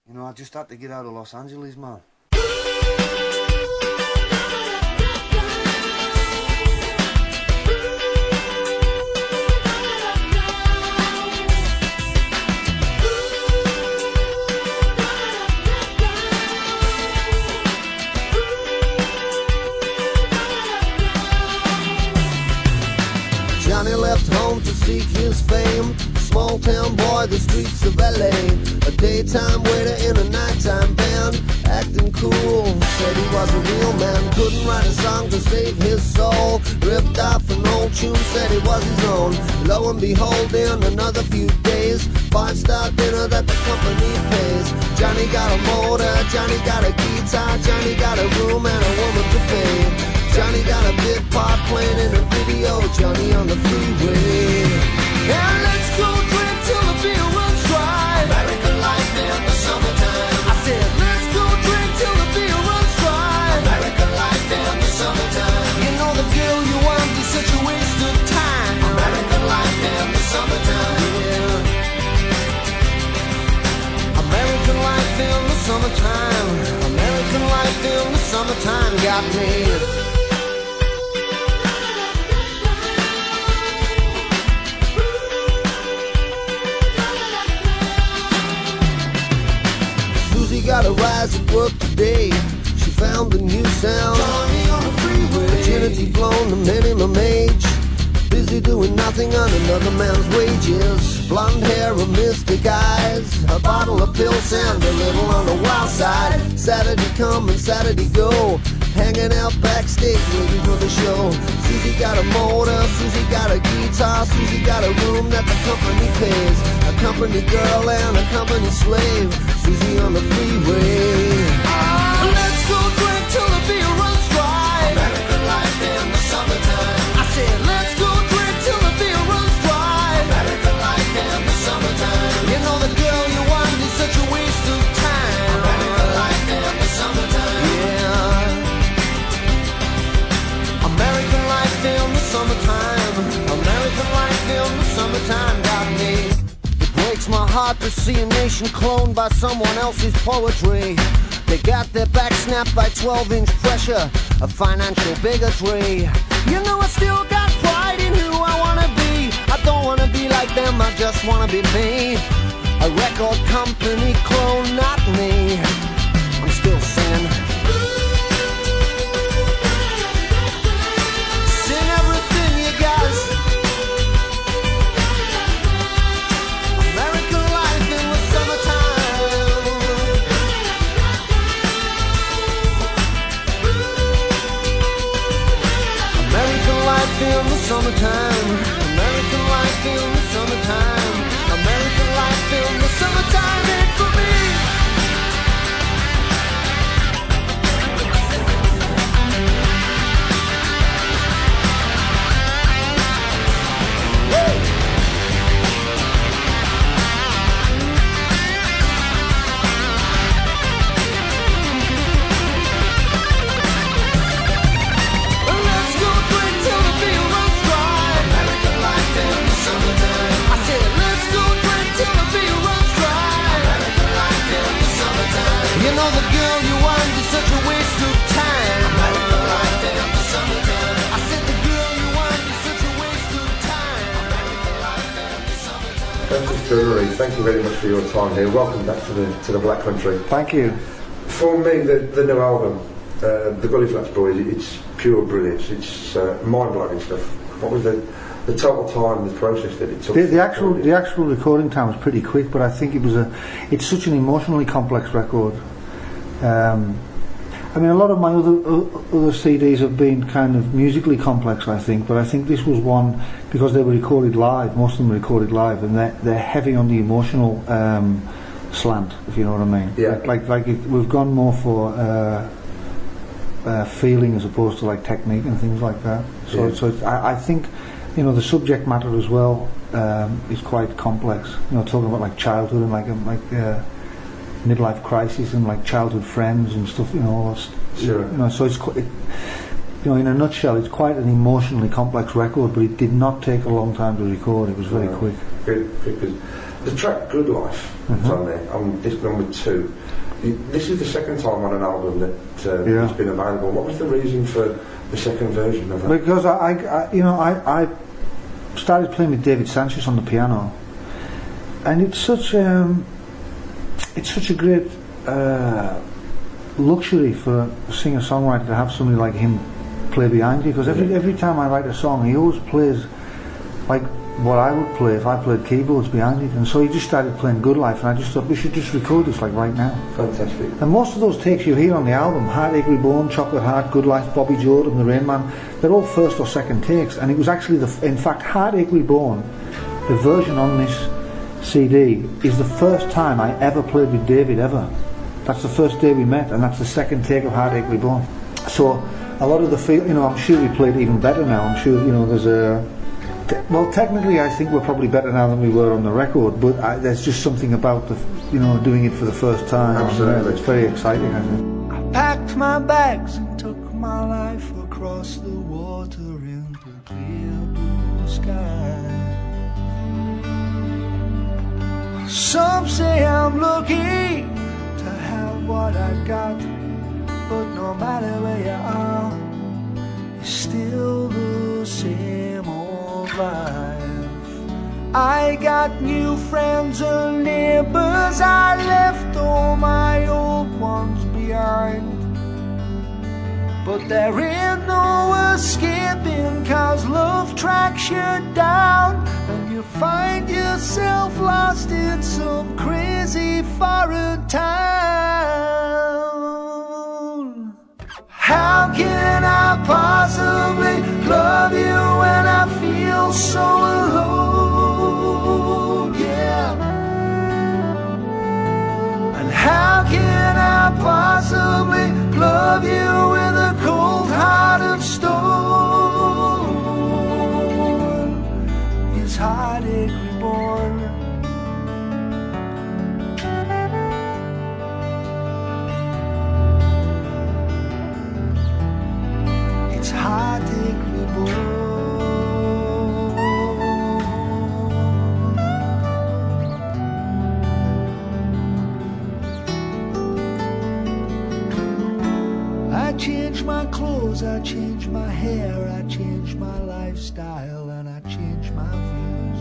You know, I just had to get out of Los Angeles, man. Johnny left home to seek his fame. Small town boy, the streets of LA. A daytime waiter in a nighttime band, acting cool, said he was a real man. Couldn't write a song to save his soul. Ripped off an old tune, said it was his own. Lo and behold, in another few days, 5-star dinner that the company pays. Johnny got a motor, Johnny got a guitar, Johnny got a room and a woman to pay. Johnny got a bit part playing in a video, Johnny on the freeway. And let's go drink till the beer runs dry. American life in the summertime. I said, let's go drink till the beer runs dry. American life in the summertime. You know the girl you want is such a waste of time. American life in the summertime. Yeah. American life in the summertime. American life in the summertime got me. Got a rise at work today. She found a new sound. Johnny on the freeway. Virginity blown, the minimum age. Busy doing nothing on another man's wages. Blonde hair and mystic eyes. A bottle of pills and a little on the wild side. Saturday come and Saturday go. Hanging out backstage waiting for the show. Susie got a motor, Susie got a guitar, Susie got a room that the company pays. A company girl and a company slave. Susie on the freeway. Let's go drink till the beer runs dry. American life in the summertime. I said, let's go drink till the beer runs dry. American life in the summertime. You know the girl you want is such a waste of time. American life in the summertime. Yeah. American life in the summertime. American life in the summertime got me. Breaks my heart to see a nation cloned by someone else's poetry. They got their back snapped by 12-inch pressure of financial bigotry. You know I still got pride in who I wanna be. I don't wanna be like them, I just wanna be me. A record company clone, not me. I'm still singing. Sing everything you got. In the summertime, American life in the summertime, American life in the summertime ain't for me. You know the girl you want is such a waste of time. American life in the summertime. I said the girl you want is such a waste of time. American life in the summertime. Dunnery, thank you very much for your time here. Welcome back to the Black Country. Thank you. For me, the new album, The Gully Flats Boys, it's pure brilliance. It's mind-blowing stuff. What was the total time, the process that it took? The actual recording time was pretty quick, but I think it's such an emotionally complex record. I mean, a lot of my other CDs have been kind of musically complex, I think, but I think this was one because they were recorded live. Most of them were recorded live, and they're heavy on the emotional slant, if you know what I mean. Yeah. We've gone more for feeling as opposed to like technique and things like that. So I think, you know, the subject matter as well is quite complex. You know, talking about like childhood and like midlife crisis and like childhood friends and stuff. You know, all that sure. You know, so it's quite. You know, in a nutshell, it's quite an emotionally complex record, but it did not take a long time to record. It was very quick. Good. The track Good Life is on there, on disc number 2. This is the second time on an album that it's been available. What was the reason for the second version of that? Because I started playing with David Sanchez on the piano, and it's such a great luxury for a singer-songwriter to have somebody like him play behind you, because every time I write a song he always plays like what I would play if I played keyboards behind it, and so he just started playing Good Life, and I just thought we should just record this like right now. Fantastic. And most of those takes you hear on the album, Heartache Reborn, Chocolate Heart, Good Life, Bobby Jordan, The Rain Man, they're all first or second takes, and it was actually in fact Heartache Reborn, the version on this CD, is the first time I ever played with David ever. That's the first day we met, and that's the second take of Heartache Reborn. So a lot of the I'm sure we played even better now. I'm sure there's a well, technically I think we're probably better now than we were on the record, but there's just something about the doing it for the first time. Absolutely. It's very exciting, I think. I packed my bags and took my life across the water in the clear blue sky. Some say I'm lucky to have what I got, but no matter where you are, it's still the same old life. I got new friends and neighbors, I left all my old ones behind. But there ain't no escaping, 'cause love tracks you down, and you find yourself lost in some crazy foreign town. How can I possibly love you when I feel so alone? Yeah. And how can I possibly love you with a cold heart of stone? Is heartache reborn? It's heartache reborn. I changed my clothes, I changed my hair, I changed my lifestyle, and I changed my views.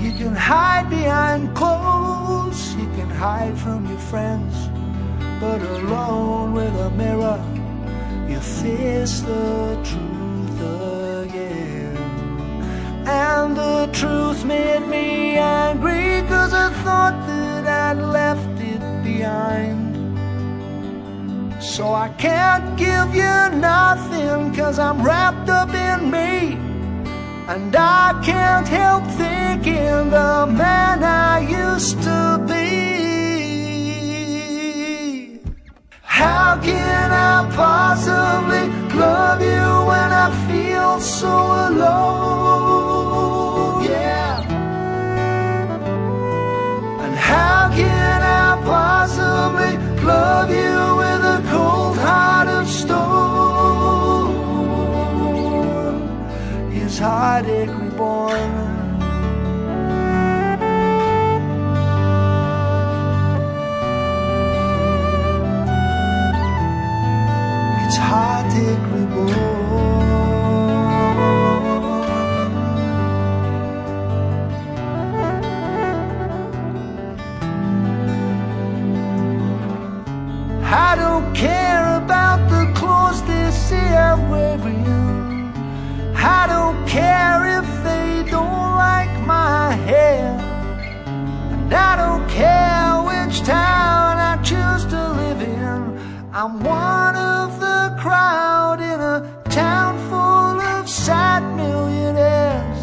You can hide behind clothes, you can hide from your friends, but alone with a mirror, you face the truth again. And the truth made me angry, 'cause I thought that I'd left it behind. So I can't give you nothing, 'cause I'm wrapped up in me. And I can't help thinking the man I used to be. How can I possibly love you when I feel so alone? Yeah. And how can I possibly love you with a cold heart of stone? Is heartache reborn? It's heartache reborn. I don't care about the clothes they say I'm wearing. I don't care if they don't like my hair. And I don't care which town I choose to live in. I'm one of the crowd in a town full of sad millionaires.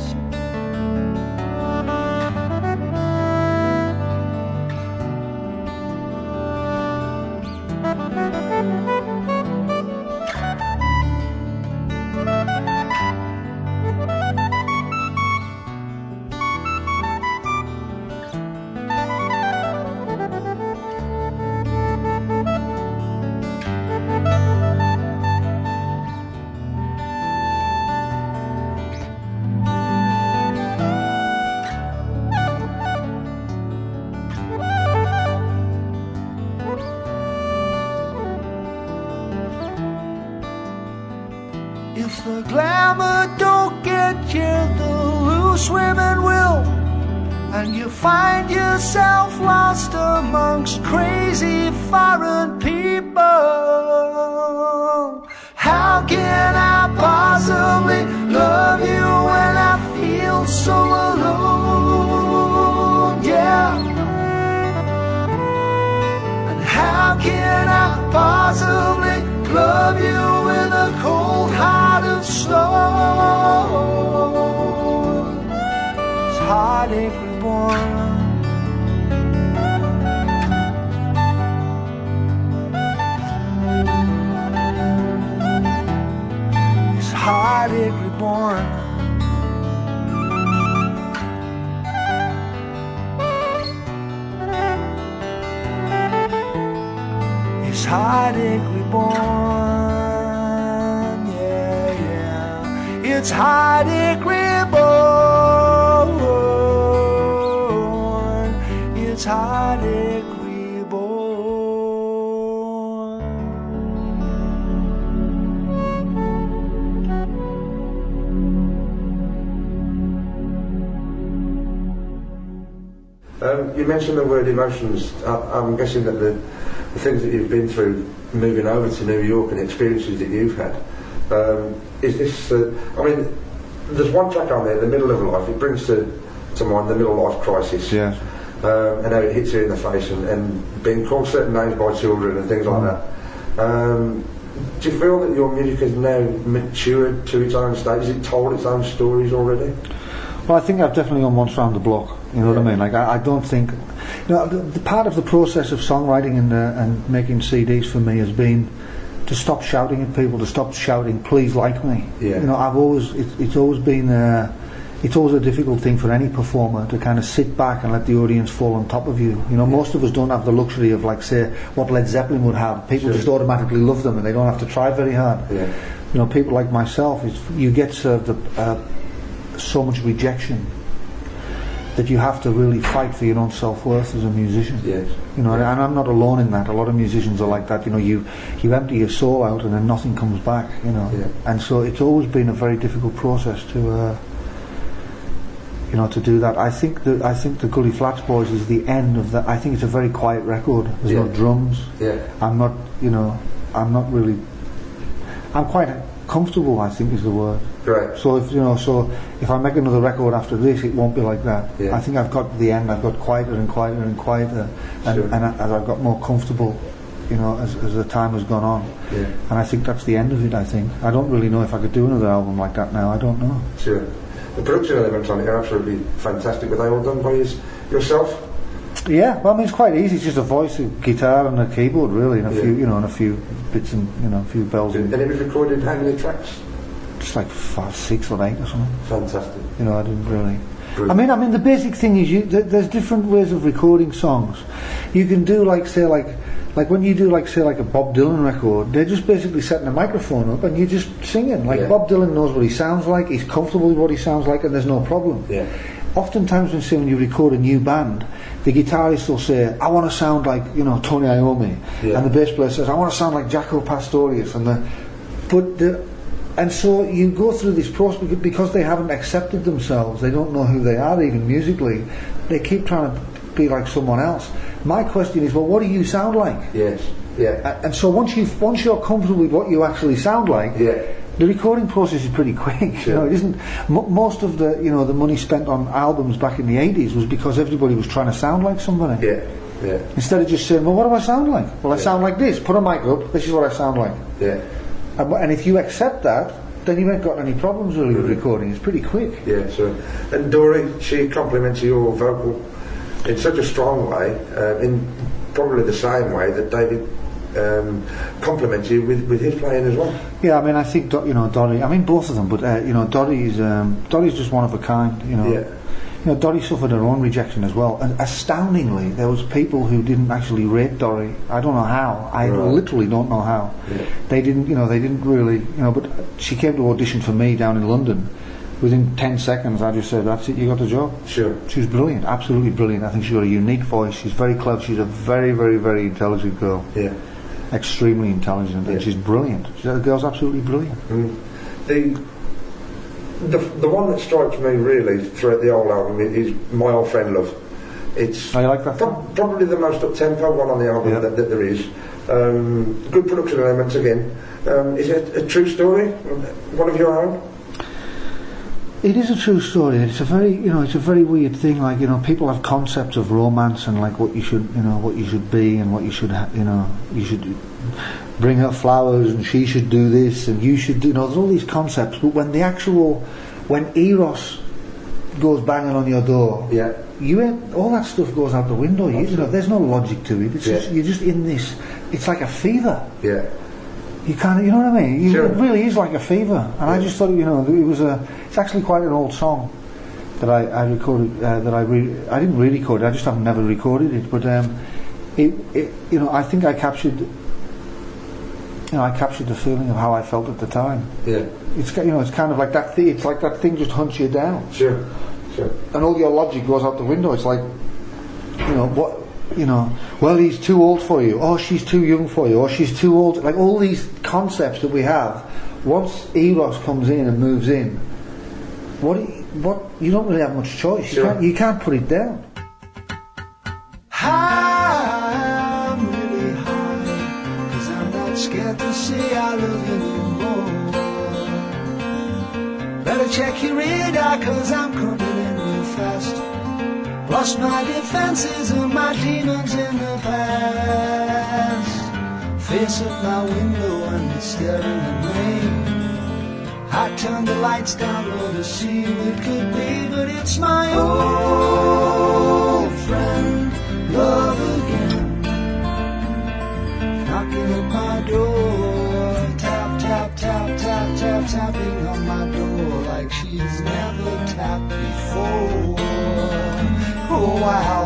the glamour don't get you, the loose women will, and you find yourself lost amongst crazy foreign people. How can I possibly love you when I feel so alone? Yeah. And how can I possibly love you with a cold heart of stone? It's heartache reborn. Heartache reborn. It's heartache reborn. Yeah, yeah. It's heartache reborn. It's heartache reborn. You mentioned the word emotions. I'm guessing that the things that you've been through moving over to New York and the experiences that you've had, is this, I mean, there's one track on there, The Middle of Life, it brings to mind the middle life crisis. Yeah. And how it hits you in the face and being called certain names by children and things like that. Do you feel that your music has now matured to its own state? Has it told its own stories already? Well, I think I've definitely gone once round the block. You know what I mean? Like I don't think, you know, the part of the process of songwriting and making CDs for me has been to stop shouting at people, to stop shouting, "Please like me." Yeah. You know, it's always been it's always a difficult thing for any performer to kind of sit back and let the audience fall on top of you. You know, most of us don't have the luxury of, like, say, what Led Zeppelin would have. People just automatically love them and they don't have to try very hard. Yeah. You know, people like myself, you get served so much rejection that you have to really fight for your own self-worth as a musician. Yes. You know, and I'm not alone in that. A lot of musicians are like that. You know, you empty your soul out and then nothing comes back. You know, and so it's always been a very difficult process to, you know, to do that. I think the Gully Flats Boys is the end of that. I think it's a very quiet record. There's no drums. Yeah. I'm not really. I'm quite comfortable, I think is the word. Great. So if I make another record after this, it won't be like that. Yeah. I think I've got to the end. I've got quieter and quieter and quieter, and as I've got more comfortable, you know, as the time has gone on. Yeah. And I think that's the end of it. I think I don't really know if I could do another album like that now. I don't know. Sure. The production elements on it are absolutely fantastic. Were they all done by yourself? Yeah, well, I mean, it's quite easy. It's just a voice, a guitar, and a keyboard, really, and a few, you know, and a few bits and, you know, a few bells. And it was recorded how many tracks? Just like 5, 6 or 8 or something. Fantastic. You know, I didn't really. Brilliant. I mean, the basic thing is there's different ways of recording songs. You can do like when you do like a Bob Dylan record, they're just basically setting a microphone up and you're just singing. Like Bob Dylan knows what he sounds like, he's comfortable with what he sounds like, and there's no problem. Yeah. Oftentimes when you record a new band, the guitarist will say, "I want to sound like, you know, Tony Iommi," and the bass player says, "I want to sound like Jaco Pastorius," and so you go through this process because they haven't accepted themselves. They don't know who they are, even musically. They keep trying to be like someone else. My question is, well, what do you sound like? Yes. Yeah. And so once you're comfortable with what you actually sound like, the recording process is pretty quick. Sure. You know, it isn't. Most of the the money spent on albums back in the 80s was because everybody was trying to sound like somebody. Yeah. Yeah. Instead of just saying, well, what do I sound like? Well, I sound like this. Put a mic up. This is what I sound like. Yeah. And if you accept that, then you haven't got any problems really with recording. It's pretty quick. Yeah, sure. And Dory, she compliments your vocal in such a strong way, in probably the same way that David compliments you with his playing as well. Yeah, I mean, I think Dory. I mean, both of them, but Dory's just one of a kind. You know. Yeah. You know, Dory suffered her own rejection as well. And astoundingly, there was people who didn't actually rate Dory. I don't know how. I literally don't know how. Yeah. They didn't really, but she came to audition for me down in London. Within 10 seconds, I just said, "That's it, you got the job." Sure. She was brilliant, absolutely brilliant. I think she's got a unique voice. She's very clever. She's a very, very, very intelligent girl. Yeah. Extremely intelligent, and she's brilliant. The girl's absolutely brilliant. Mm. the one that strikes me really throughout the whole album is My Old Friend Love. It's I like that. Probably the most up-tempo one on the album that there is. Good production elements again. Is it a true story? One of your own? It is a true story. It's a very, it's a very weird thing. Like, people have concepts of romance and like what you should be and what you should, you should bring her flowers and she should do this and you should do. There's all these concepts. But when Eros goes banging on your door, all that stuff goes out the window. There's no logic to it. It's just, you're just in this. It's like a fever. Yeah. You can't, you know what I mean? Sure. It really is like a fever. And I just thought, it's actually quite an old song that I recorded. I didn't re-record it. I just have never recorded it. But I think I captured. I captured the feeling of how I felt at the time. Yeah. It's it's kind of like that. It's like that thing just hunts you down. Sure. And all your logic goes out the window. It's like, well, he's too old for you, or she's too young for you, or she's too old. Like all these concepts that we have. Once Eros comes in and moves in, you don't really have much choice. Sure. You can't put it down. I'm really high, 'cause I'm not scared to say I love you no more. Better check your radar, 'cause I'm coming in real fast. Lost my defenses and my demons in the past. Face at my window and it's staring at me. I turned the lights down low to see who it could be, but it's my old friend, love again. Knocking at my door, tap, tap, tap, tap, tap, tapping on my door like she's never tapped before. Oh wow,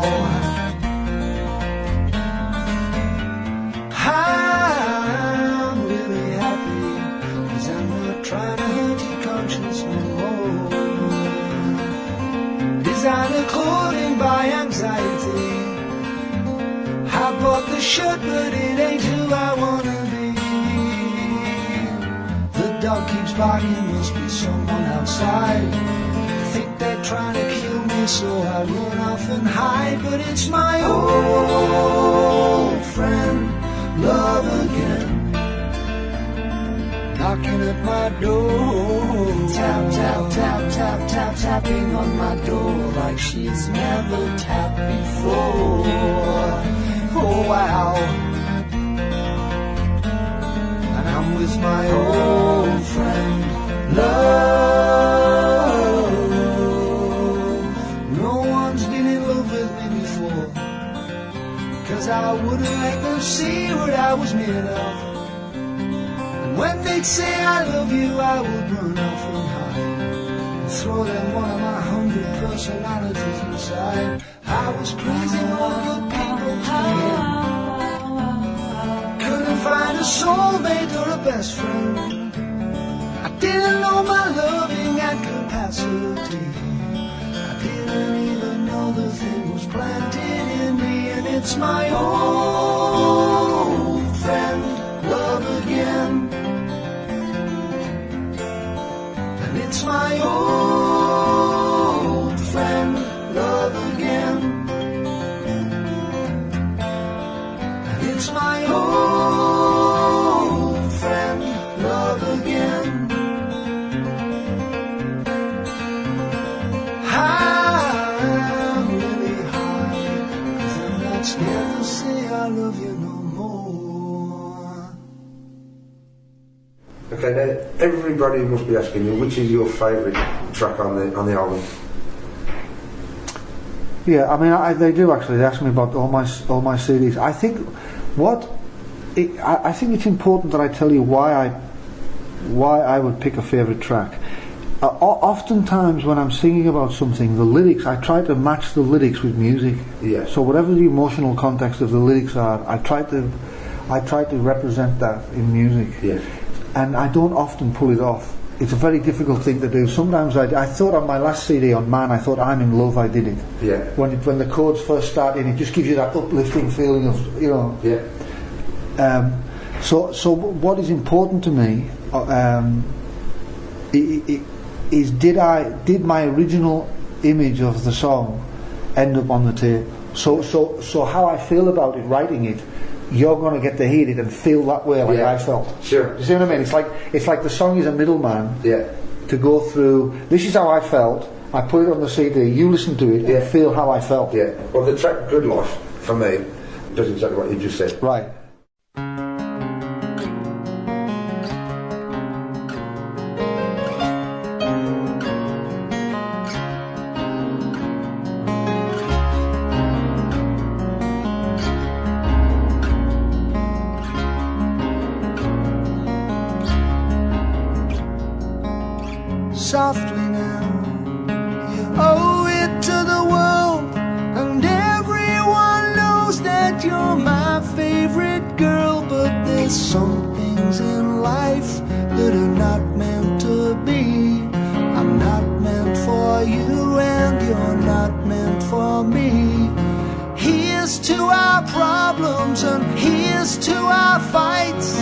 I'm really happy, 'cause I'm not trying to hurt your conscience no more. Designer clothing by anxiety. I bought the shirt but it ain't who I wanna be. The dog keeps barking, must be someone outside. Think they're trying to kill me, so I run off and hide. But it's my old friend, love again, knocking at my door. Tap, tap, tap, tap, tap, tapping on my door like she's never tapped before. Oh wow. And I'm with my old friend, love. I wouldn't let them see what I was made of. And when they'd say I love you, I would run off and hide and throw them one of my 100 personalities inside. I was pleasing all good people to the end. Couldn't find a soulmate or a best friend. I didn't know my loving had capacity. I didn't even know the thing was planted in me. And it's my old friend, love again. And it's my old friend, love again. And it's my old friend, love again. Scared to say I love you no more. Okay, now everybody must be asking you, which is your favourite track on the album? Yeah, I mean, they do actually. They ask me about all my CDs. I think I think it's important that I tell you why I would pick a favourite track. Oftentimes when I'm singing about something, the lyrics, I try to match the lyrics with music. Yeah. So whatever the emotional context of the lyrics are, I try to represent that in music. Yeah. And I don't often pull it off. It's a very difficult thing to do. Sometimes I thought on my last CD on Man, I thought I'm in love, I did it. Yeah. When the chords first start in, it just gives you that uplifting feeling of, Yeah. So what is important to me is did my original image of the song end up on the tape? So how I feel about it, writing it, you're going to get to hear it and feel that way like I felt. Sure. You see what I mean? It's like the song is a middleman. Yeah. To go through. This is how I felt. I put it on the CD. You listen to it and feel how I felt. Yeah. Well, the track "Good Life" for me does exactly what you just said. Right. Softly now, you owe it to the world, and everyone knows that you're my favorite girl. But there's some things in life that are not meant to be. I'm not meant for you, and you're not meant for me. Here's to our problems, and here's to our fights.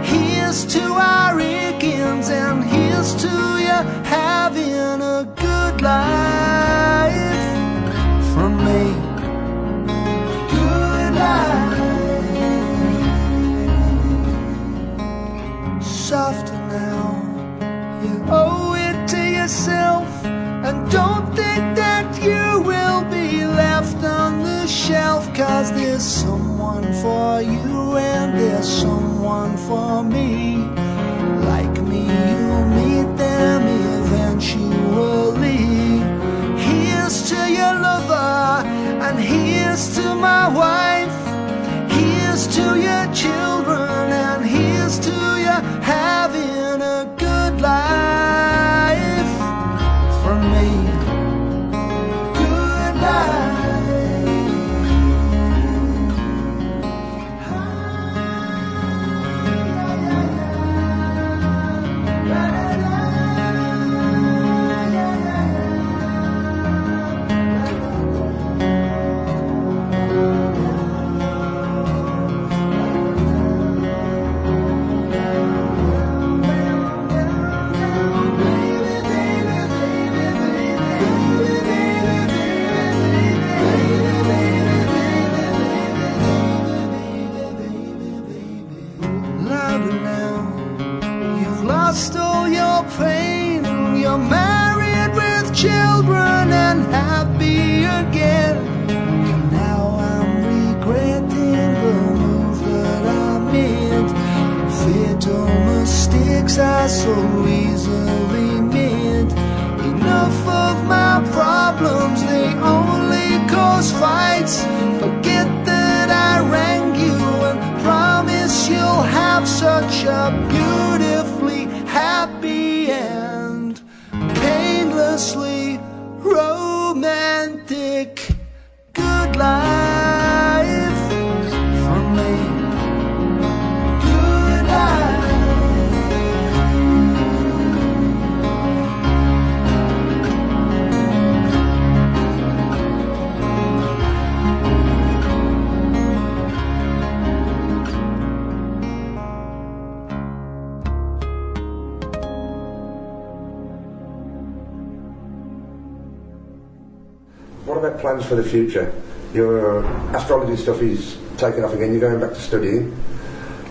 Here's to our achings, and here's to you having a good life. From me, good life. Softer now, you owe it to yourself, and don't think that you will be left on the shelf. 'Cause there's someone for you, and there's someone for me. Like me, you'll meet them eventually. Here's to your lover, and here's to my wife. Here's to your children, and here's to you having a good life. From me, good life. Lost all your pain, and you're married with children and happy again. And now I'm regretting the move that I made. Fatal mistakes are so easily made. Enough of my problems, they only cause fights. Forget that I rang you and promise you'll have such a beautifully happy and painlessly romantic good life. From me, good life. What about plans for the future? Your astrology stuff is taking off again. You're going back to studying.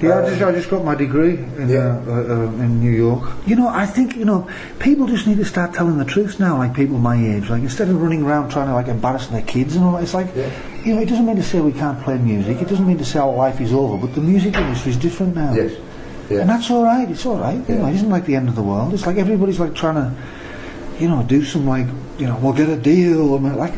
Yeah, I just got my degree in New York. You know, I think, people just need to start telling the truth now, like people my age. Like, instead of running around trying to, like, embarrass their kids and all that, it's like, it doesn't mean to say we can't play music. It doesn't mean to say our life is over, but the music industry is different now. Yes. Yeah. And that's all right. It's all right. It isn't like the end of the world. It's like everybody's, like, trying to, do some, like, we'll get a deal. Like,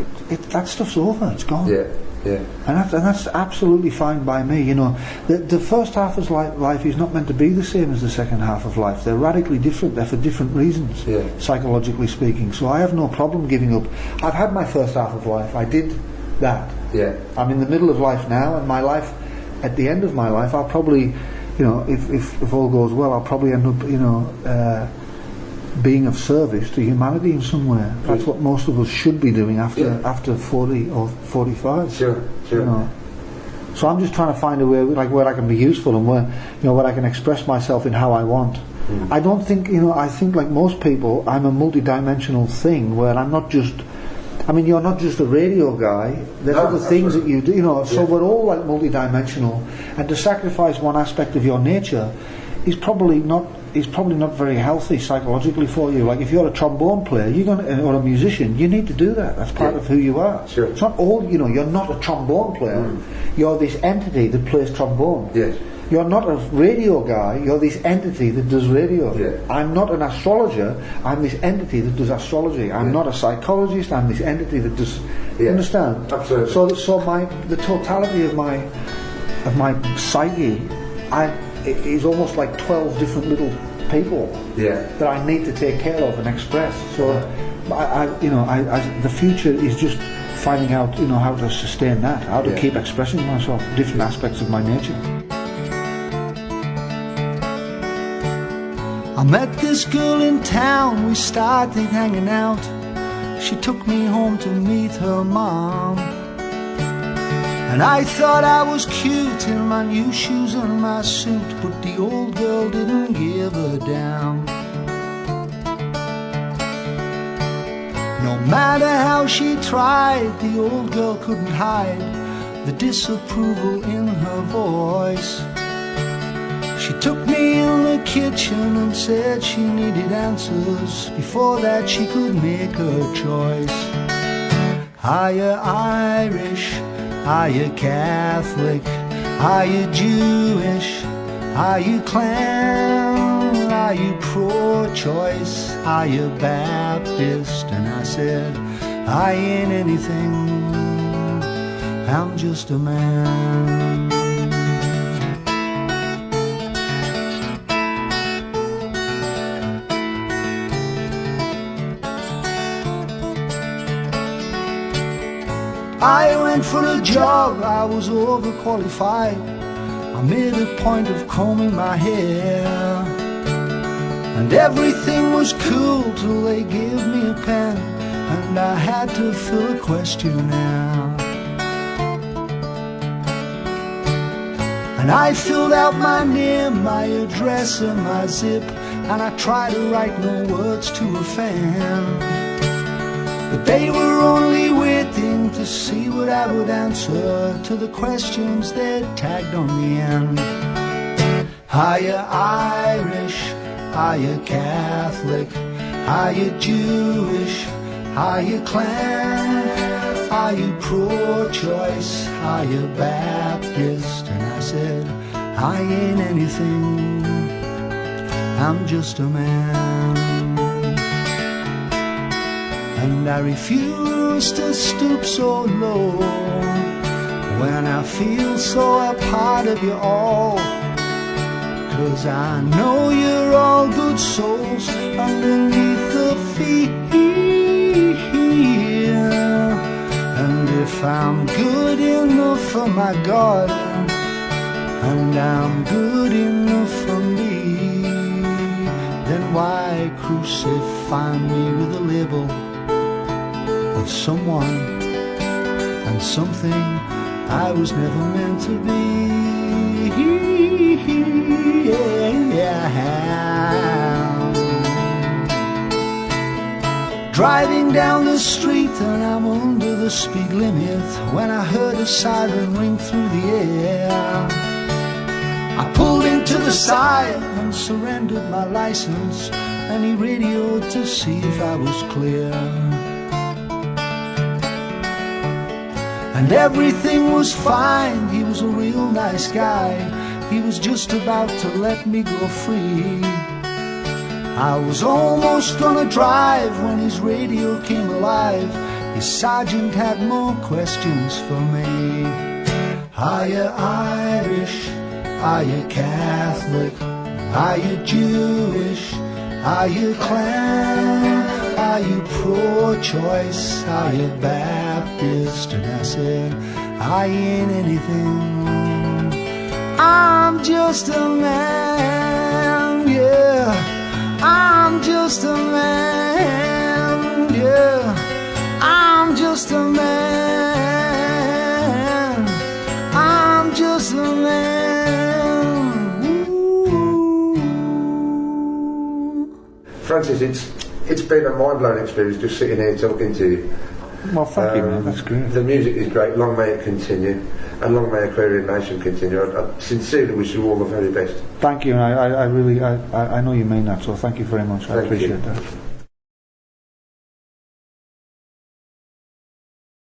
that stuff's over. It's gone. Yeah. Yeah. And that's absolutely fine by me. The first half of life is not meant to be the same as the second half of life. They're radically different. They're for different reasons, psychologically speaking. So I have no problem giving up. I've had my first half of life. I did that. Yeah. I'm in the middle of life now, and my life, at the end of my life, I'll probably, if all goes well, I'll probably end up, being of service to humanity in some way. That's what most of us should be doing after 40 or 45. Sure. So I'm just trying to find a way, like where I can be useful and where I can express myself in how I want. I don't think, I think like most people, I'm a multi-dimensional thing where I'm not just. I mean, you're not just a radio guy. There's other things that you do, So we're all like multi-dimensional, and to sacrifice one aspect of your nature is probably not very healthy psychologically for you. Like if you're a trombone player, or a musician, you need to do that. That's part of who you are. Sure. It's not all. You're not a trombone player. You're this entity that plays trombone. Yes. You're not a radio guy, you're this entity that does radio. Yeah. I'm not an astrologer, I'm this entity that does astrology. I'm not a psychologist, I'm this entity that does... You understand? Absolutely. So the totality of my psyche is almost like 12 different little people that I need to take care of and express. So the future is just finding out how to sustain that, how to keep expressing myself, different aspects of my nature. I met this girl in town, we started hanging out. She took me home to meet her mom. And I thought I was cute in my new shoes and my suit, but the old girl didn't give a damn. No matter how she tried, the old girl couldn't hide the disapproval in her voice. She took me in the kitchen and said she needed answers. Before that she could make her choice. Are you Irish? Are you Catholic? Are you Jewish? Are you Klan? Are you pro-choice? Are you Baptist? And I said, I ain't anything, I'm just a man. I went for a job, I was overqualified. I made a point of combing my hair, and everything was cool till they gave me a pen and I had to fill a questionnaire. And I filled out my name, my address and my zip, and I tried to write no words to offend. But they were only waiting to see what I would answer to the questions they'd tagged on the end. Are you Irish? Are you Catholic? Are you Jewish? Are you Klan? Are you pro-choice? Are you Baptist? And I said, I ain't anything, I'm just a man. And I refuse to stoop so low when I feel so a part of you all. 'Cause I know you're all good souls underneath the fear. And if I'm good enough for my God, and I'm good enough for me, then why crucify me with a label of someone and something I was never meant to be? Driving down the street and I'm under the speed limit when I heard a siren ring through the air. I pulled into the side and surrendered my license, and he radioed to see if I was clear. And everything was fine, he was a real nice guy. He was just about to let me go free. I was almost gonna drive when his radio came alive. His sergeant had more questions for me. Are you Irish? Are you Catholic? Are you Jewish? Are you Klan? Are you pro-choice? Are you Baptist? And I said, I ain't anything, I'm just a man, yeah. I'm just a man, yeah. I'm just a man. I'm Francis, it's been a mind-blowing experience just sitting here talking to you. Well, thank you, man. That's great. The music is great. Long may it continue, and long may Aquarium Nation continue. I sincerely wish you all the very best. Thank you, and I really, I know you mean that, so thank you very much. I Thank you. appreciate that.